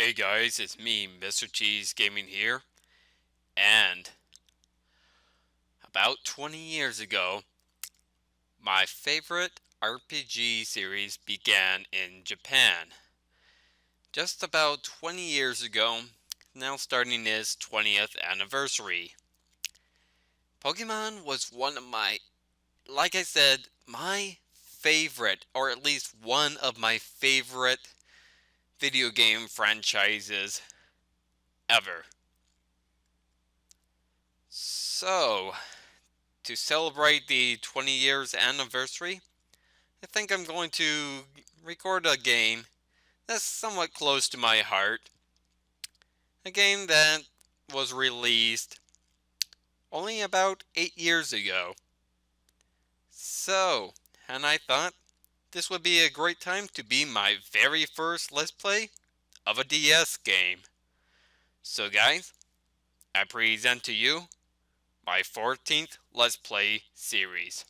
Hey guys, it's me, Mr. Cheese Gaming here, and about 20 years ago, my favorite RPG series began in Japan. Just about 20 years ago, now starting its 20th anniversary. Pokemon was one of like I said, my favorite, or at least one of my favorite video game franchises ever. So, to celebrate the 20 years anniversary, I think I'm going to record a game that's somewhat close to my heart. A game that was released only about 8 years ago. So, and I thought this would be a great time to be my very first Let's Play of a DS game. So guys, I present to you my 14th Let's Play series.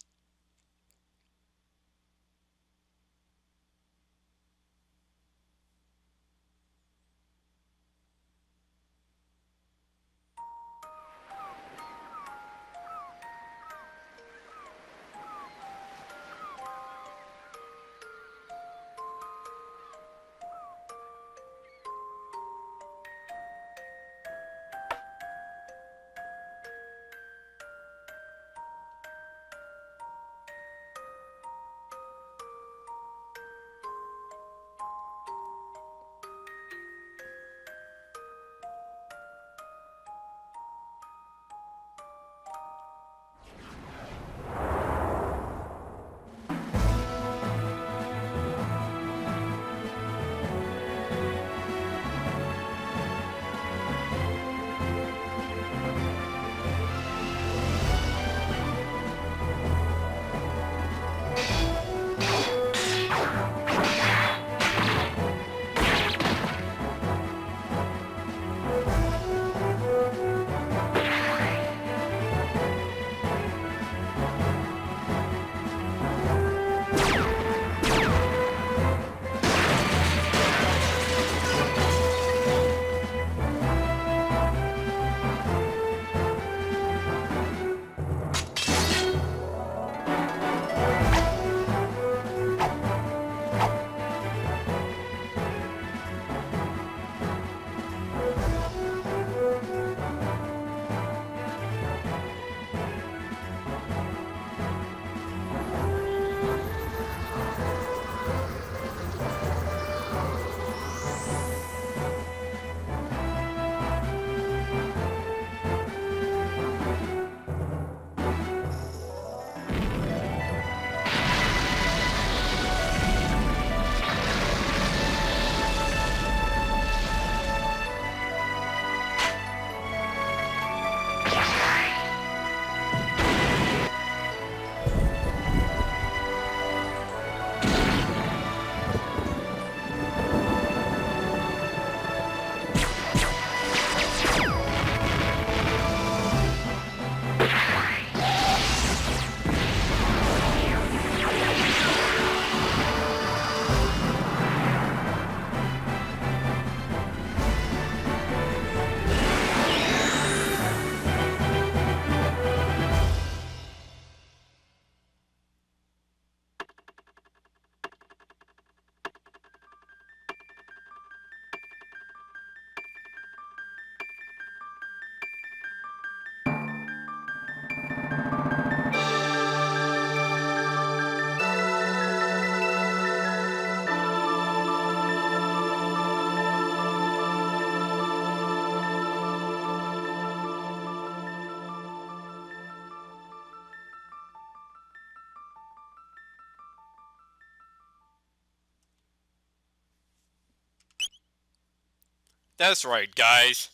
That's right, guys.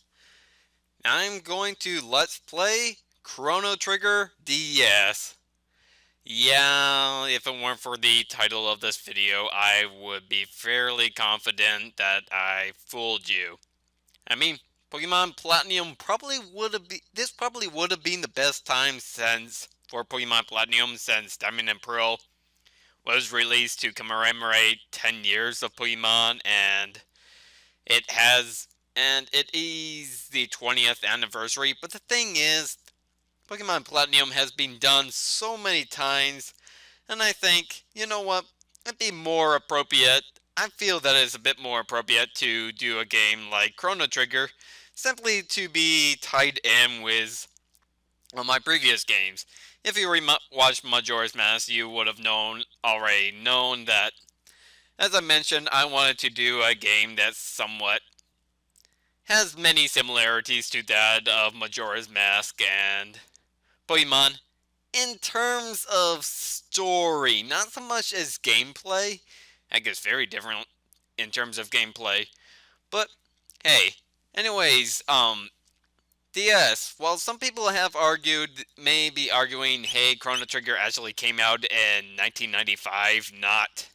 I'm going to Let's Play Chrono Trigger DS. Yeah, if it weren't for the title of this video, I would be fairly confident that I fooled you. I mean, Pokemon Platinum this probably would have been the best time for Pokemon Platinum since Diamond and Pearl was released to commemorate 10 years of Pokemon, and It has, and it is the 20th anniversary. But the thing is, Pokemon Platinum has been done so many times, and I think, you know what, it'd be more appropriate. I feel that it's a bit more appropriate to do a game like Chrono Trigger, simply to be tied in with my previous games. If you watched Majora's Mask, you would have already known that, as I mentioned, I wanted to do a game that somewhat has many similarities to that of Majora's Mask and Pokemon in terms of story, not so much as gameplay. I guess very different in terms of gameplay. But hey, anyways, DS. While some people have argued, maybe arguing, hey, Chrono Trigger actually came out in 1995, not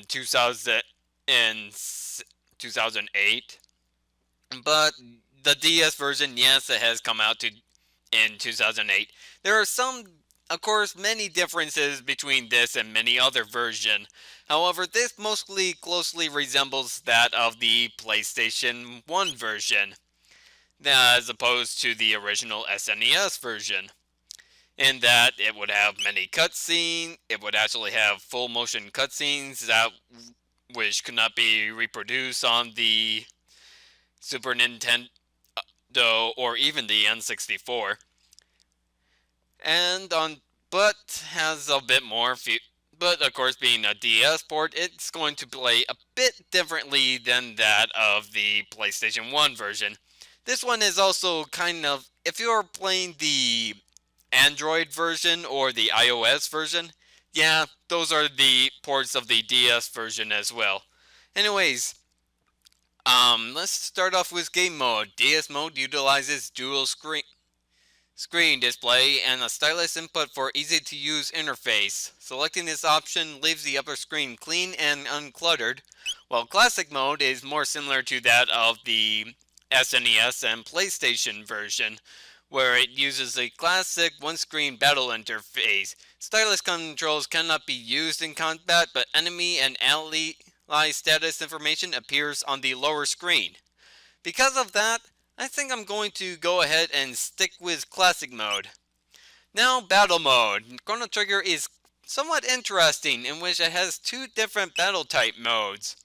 2000 and 2008. But the DS version, yes, it has come out in 2008. There are some, of course, many differences between this and many other versions. However, this mostly closely resembles that of the PlayStation 1 version, as opposed to the original SNES version, in that it would have many cutscenes. It would actually have full motion cutscenes that which could not be reproduced on the Super Nintendo or even the N64, and on but has a bit more. But of course, being a DS port, it's going to play a bit differently than that of the PlayStation 1 version. This one is also kind of, if you're playing the Android version or the iOS version, yeah, those are the ports of the DS version as well. Anyways, let's start off with game mode. DS mode utilizes dual screen display and a stylus input for easy to use interface. Selecting this option leaves the upper screen clean and uncluttered, while classic mode is more similar to that of the SNES and PlayStation version, where it uses a classic one-screen battle interface. Stylus controls cannot be used in combat, but enemy and ally status information appears on the lower screen. Because of that, I think I'm going to go ahead and stick with classic mode. Now, battle mode. Chrono Trigger is somewhat interesting in which it has two different battle type modes.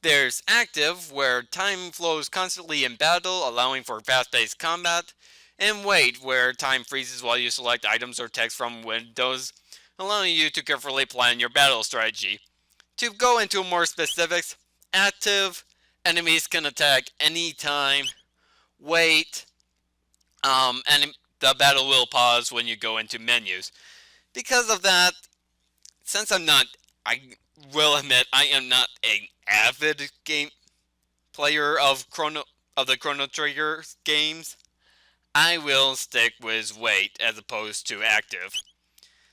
There's active, where time flows constantly in battle, allowing for fast-paced combat, and wait, where time freezes while you select items or text from windows, allowing you to carefully plan your battle strategy. To go into more specifics, active, enemies can attack anytime. Wait, and the battle will pause when you go into menus. Because of that, since I will admit, I am not an avid game player of the Chrono Trigger games, I will stick with wait as opposed to active.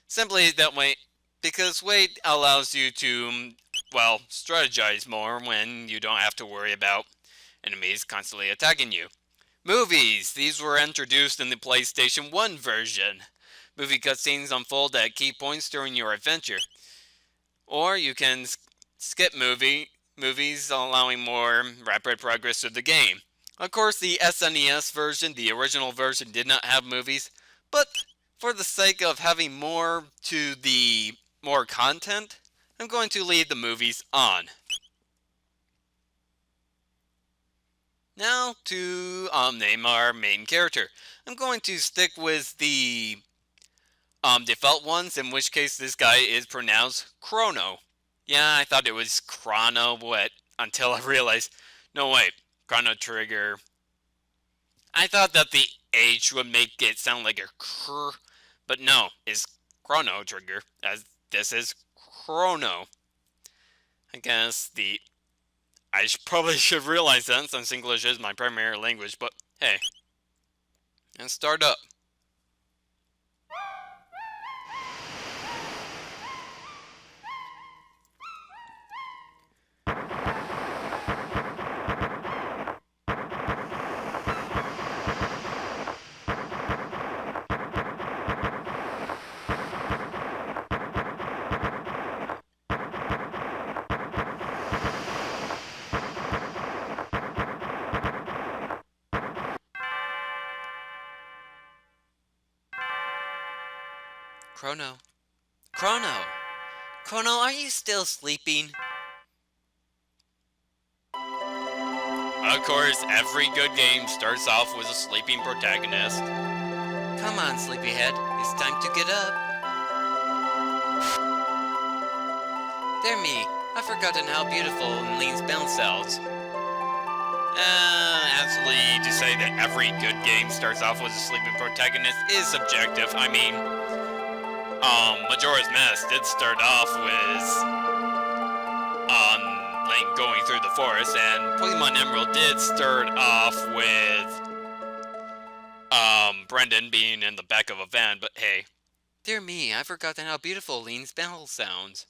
Simply that way, because wait allows you to, well, strategize more when you don't have to worry about enemies constantly attacking you. Movies. These were introduced in the PlayStation 1 version. Movie cutscenes unfold at key points during your adventure. Or you can skip movies, allowing more rapid progress through the game. Of course, the SNES version, the original version, did not have movies, but for the sake of having more content, I'm going to leave the movies on. Now to name our main character. I'm going to stick with the default ones, in which case this guy is pronounced Chrono. Yeah, I thought it was Chrono, until I realized, no wait, Chrono Trigger. I thought that the H would make it sound like a cr, but no, it's Chrono Trigger, as this is Chrono. I guess I probably should realize that since English is my primary language, but hey. Let's start up. Chrono. Chrono! Chrono, are you still sleeping? Of course, every good game starts off with a sleeping protagonist. Come on, sleepyhead. It's time to get up. Dear me, I've forgotten how beautiful Lean's bounce sounds. Actually, to say that every good game starts off with a sleeping protagonist is subjective. I mean, Majora's Mask did start off with, Link going through the forest, and Pokemon Emerald did start off with, Brendan being in the back of a van, but hey. Dear me, I've forgotten how beautiful Lean's bell sounds.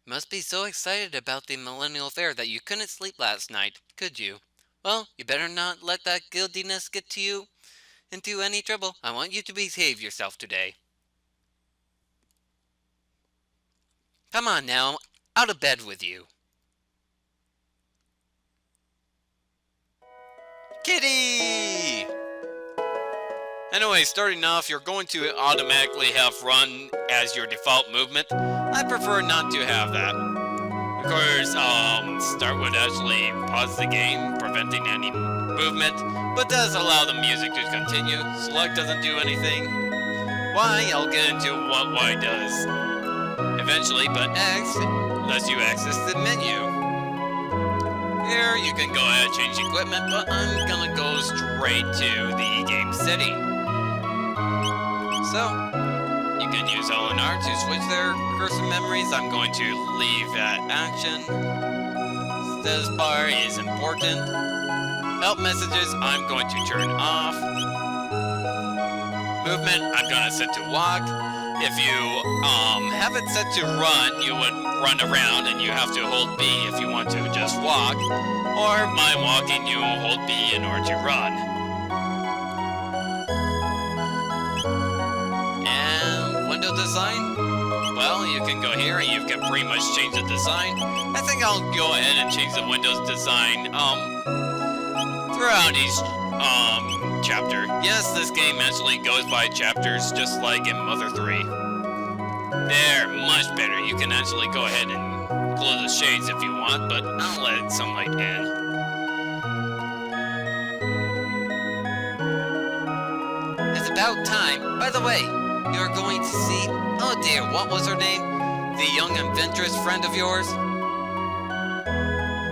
Must be so excited about the Millennial Fair that you couldn't sleep last night, could you? Well, you better not let that guiltiness get you into any trouble. I want you to behave yourself today. Come on now, out of bed with you. Kitty! Anyway, starting off, you're going to automatically have run as your default movement. I prefer not to have that. Of course, start would actually pause the game, preventing any movement, but does allow the music to continue. Select doesn't do anything. Y, I'll get into what Y does eventually, but X lets you access the menu. Here, you can go ahead and change equipment, but I'm gonna go straight to the game setting. So, you can use L and R to switch their cursor memories. I'm going to leave at action. Status bar is important. Help messages, I'm going to turn off. Movement, I'm going to set to walk. If you have it set to run, you would run around and you have to hold B if you want to just walk. Or by walking, you hold B in order to run. And window design? Well, you can go here and you can pretty much change the design. I think I'll go ahead and change the Windows design throughout each chapter. Yes, this game actually goes by chapters just like in Mother 3. They're much better. You can actually go ahead and close the shades if you want, but I'll let sunlight in. It's about time. By the way, you're going to see... Oh dear, what was her name? The young adventurous friend of yours?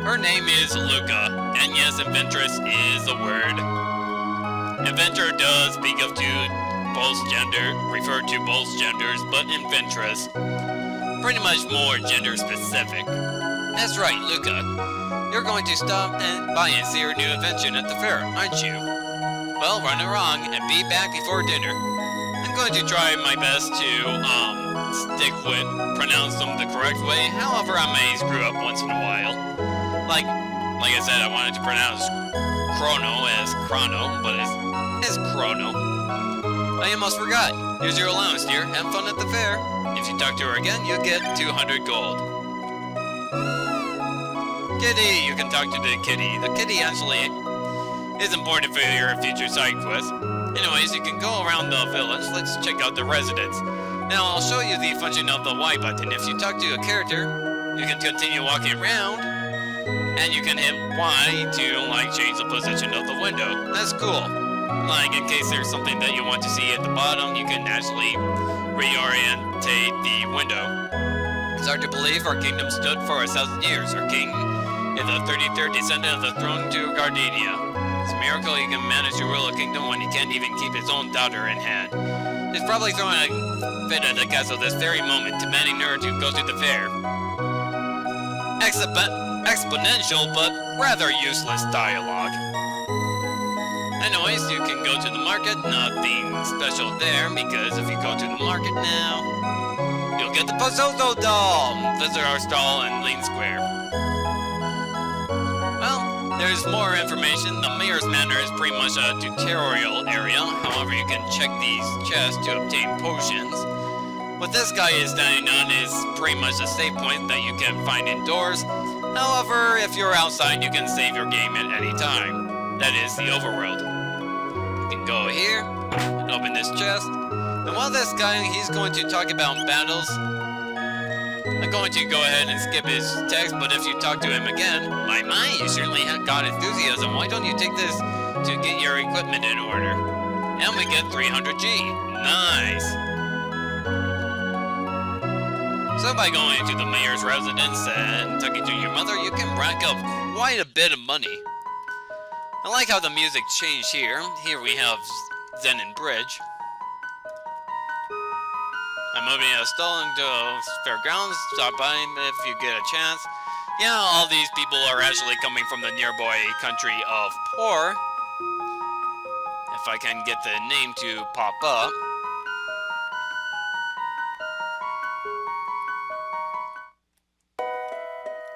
Her name is Luca, and yes, adventurous is a word. Adventurer does speak of refer to both genders, but adventurous, pretty much more gender specific. That's right, Luca. You're going to stop by and see her new invention at the fair, aren't you? Well, run along and be back before dinner. I'm going to try my best to, stick with, pronounce them the correct way. However, I may screw up once in a while. Like I said, I wanted to pronounce Chrono as Chrono, but it's Chrono. I almost forgot. Here's your allowance, dear. Have fun at the fair. If you talk to her again, you'll get 200 gold. Kitty! You can talk to the kitty. The kitty actually is important for your future side quest. Anyways, you can go around the village. Let's check out the residence. Now, I'll show you the function of the Y button. If you talk to a character, you can continue walking around, and you can hit Y to, change the position of the window. That's cool. In case there's something that you want to see at the bottom, you can actually reorientate the window. It's hard to believe our kingdom stood for 1,000 years. Our king is the 33rd descendant of the throne to Gardenia. It's a miracle he can manage to rule a kingdom when he can't even keep his own daughter in hand. He's probably throwing a fit at the castle this very moment, demanding her to go to the fair. Exponential, but rather useless dialogue. Anyways, you can go to the market. Nothing special there, because if you go to the market now, you'll get the Pozozo doll. Visit our stall in Lean Square. Well, there's more information. The Mayor's Manor is pretty much a tutorial area. However, you can check these chests to obtain potions. What this guy is standing on is pretty much a save point that you can find indoors. However, if you're outside, you can save your game at any time. That is the overworld. You can go here and open this chest. And while this guy, he's going to talk about battles, I'm going to go ahead and skip his text, but if you talk to him again, my, you certainly have got enthusiasm. Why don't you take this to get your equipment in order? And we get 300G. Nice. So by going to the mayor's residence and talking to your mother, you can rack up quite a bit of money. I like how the music changed here. Here we have Zenin Bridge. I'm moving a stall into fairgrounds. Stop by if you get a chance. Yeah, all these people are actually coming from the nearby country of Por. If I can get the name to pop up.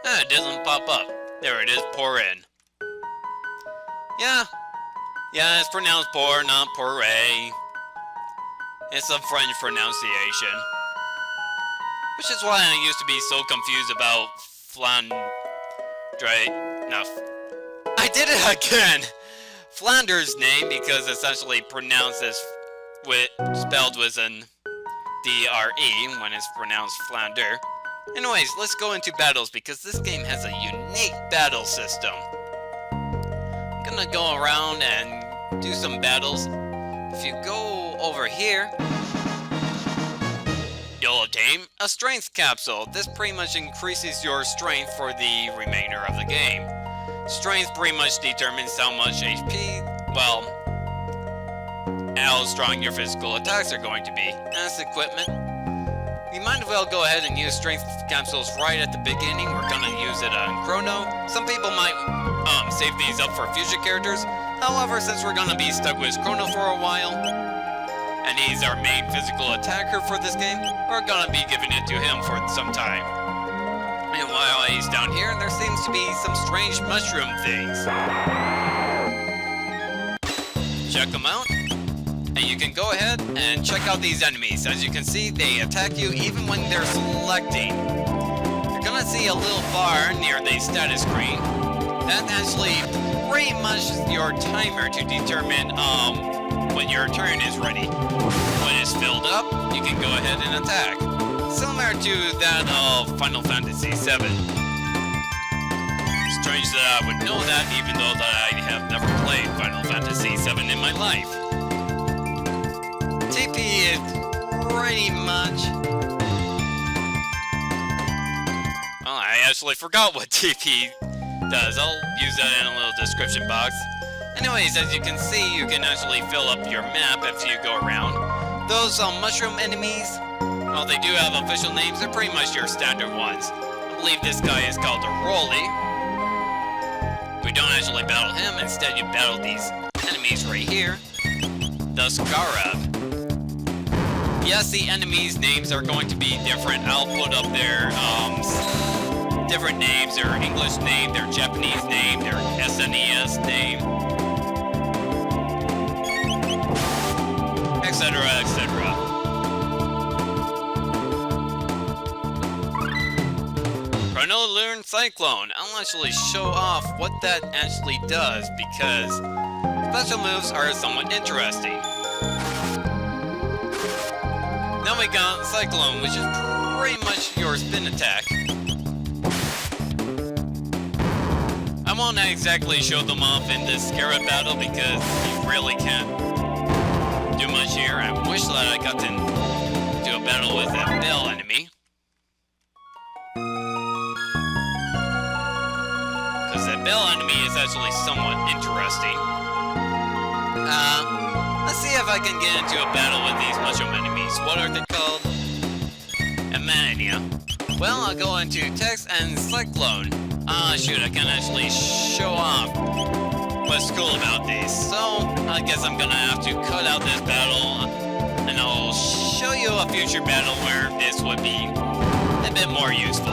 It doesn't pop up. There it is, Porin. Yeah, it's pronounced Por, not Poré. It's a French pronunciation. Which is why I used to be so confused about I did it again! Flanders' name, because it's actually pronounced as spelled with an D-R-E when it's pronounced Flander. Anyways, let's go into battles, because this game has a unique battle system. I'm gonna go around and do some battles. If you go over here, you'll obtain a strength capsule. This pretty much increases your strength for the remainder of the game. Strength pretty much determines how much HP, well, how strong your physical attacks are going to be. As equipment, you might as well go ahead and use strength capsules right at the beginning. We're gonna use it on Chrono. Some people might save these up for future characters. However, since we're gonna be stuck with Chrono for a while, and he's our main physical attacker for this game, we're gonna be giving it to him for some time. And while he's down here, there seems to be some strange mushroom things. Check them out. And you can go ahead and check out these enemies. As you can see, they attack you even when they're selecting. You're gonna see a little bar near the status screen. That's actually pretty much your timer to determine when your turn is ready. When it's filled up, you can go ahead and attack. Similar to that of Final Fantasy VII. Strange that I would know that, even though that I have never played Final Fantasy VII in my life. TP is pretty much... Well, I actually forgot what TP does. I'll use that in a little description box. Anyways, as you can see, you can actually fill up your map if you go around. Those mushroom enemies, well, they do have official names. They're pretty much your standard ones. I believe this guy is called a Rolly. We don't actually battle him. Instead, you battle these enemies right here. The Scarab. Yes, the enemies' names are going to be different. I'll put up their different names, their English name, their Japanese name, their SNES name, etc., etc. Chrono learned Cyclone. I'll actually show off what that actually does because special moves are somewhat interesting. Now we got Cyclone, which is pretty much your spin attack. I won't exactly show them off in this Scarab battle because you really can't do much here. I wish that I got to do a battle with that Bell enemy. Because that Bell enemy is actually somewhat interesting. Let's see if I can get into a battle with these mushroom enemies. What are they called? Millennial. Well, I'll go into text and Cyclone. Shoot, I can actually show off what's cool about these. So, I guess I'm gonna have to cut out this battle, and I'll show you a future battle where this would be a bit more useful.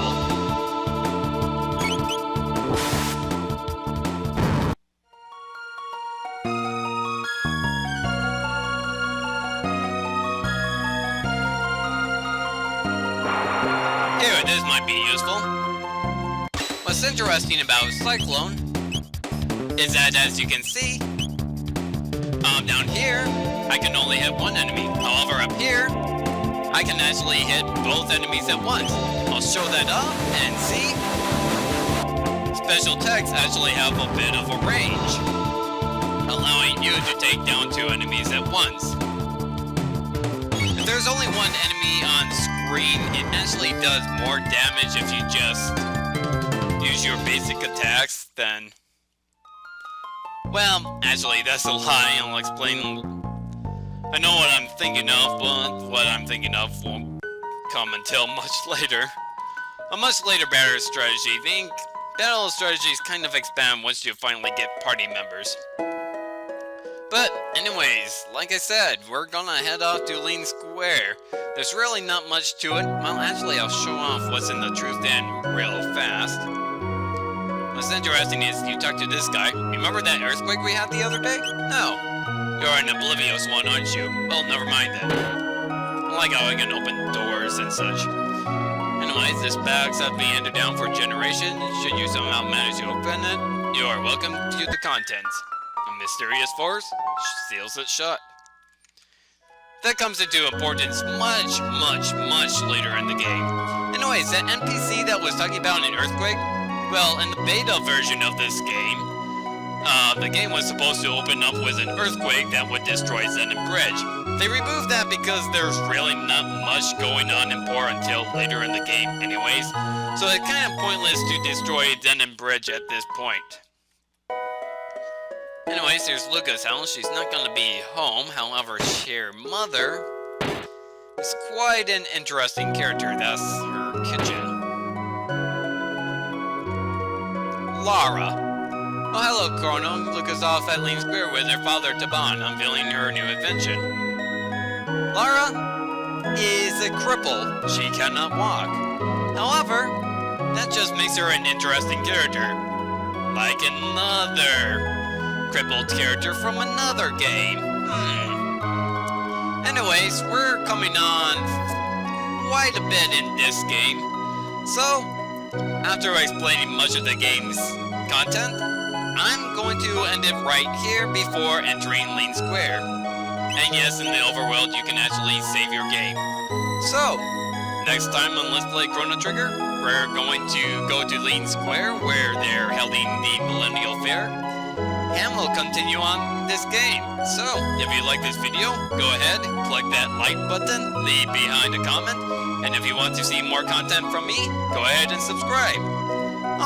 Here, this might be useful. What's interesting about Cyclone is that, as you can see, on down here, I can only hit one enemy. However, up here, I can actually hit both enemies at once. I'll show that up and see. Special attacks actually have a bit of a range, allowing you to take down two enemies at once. If there's only one enemy on screen, it actually does more damage if you just use your basic attacks than... Well, actually, that's a lie. I'll explain. I know what I'm thinking of, but what I'm thinking of won't come until much later. A much later battle strategy. Think battle strategies kind of expand once you finally get party members. But anyways, like I said, we're gonna head off to Lean Square. There's really not much to it. Well, actually, I'll show off what's in the truth end real fast. What's interesting is you talk to this guy. Remember that earthquake we had the other day? No. You're an oblivious one, aren't you? Well, never mind then. I like how I can open doors and such. Anyways, this bag's had been handed down for generations. Should you somehow manage to open it, you are welcome to the contents. A mysterious force seals it shut. That comes into importance much later in the game. Anyways, that NPC that was talking about an earthquake, well, in the beta version of this game, the game was supposed to open up with an earthquake that would destroy Zen Bridge. They removed that because there's really not much going on in Poor until later in the game anyways, so it's kind of pointless to destroy Zen Bridge at this point. Anyways, here's Luca's house. She's not gonna be home, however, her mother is quite an interesting character. That's her kitchen. Lara. Oh, hello, Chrono. Luca's off at Lean Square with her father, Taban, unveiling her new invention. Lara is a cripple. She cannot walk. However, that just makes her an interesting character. Like another crippled character from another game. Anyways, we're coming on quite a bit in this game. So, after explaining much of the game's content, I'm going to end it right here before entering Lean Square. And yes, in the overworld you can actually save your game. So, next time on Let's Play Chrono Trigger, we're going to go to Lean Square where they're holding the Millennial Fair. And we'll continue on this game. So, if you like this video, go ahead, click that like button, leave behind a comment, and if you want to see more content from me, go ahead and subscribe.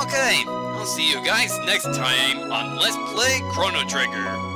Okay, I'll see you guys next time on Let's Play Chrono Trigger.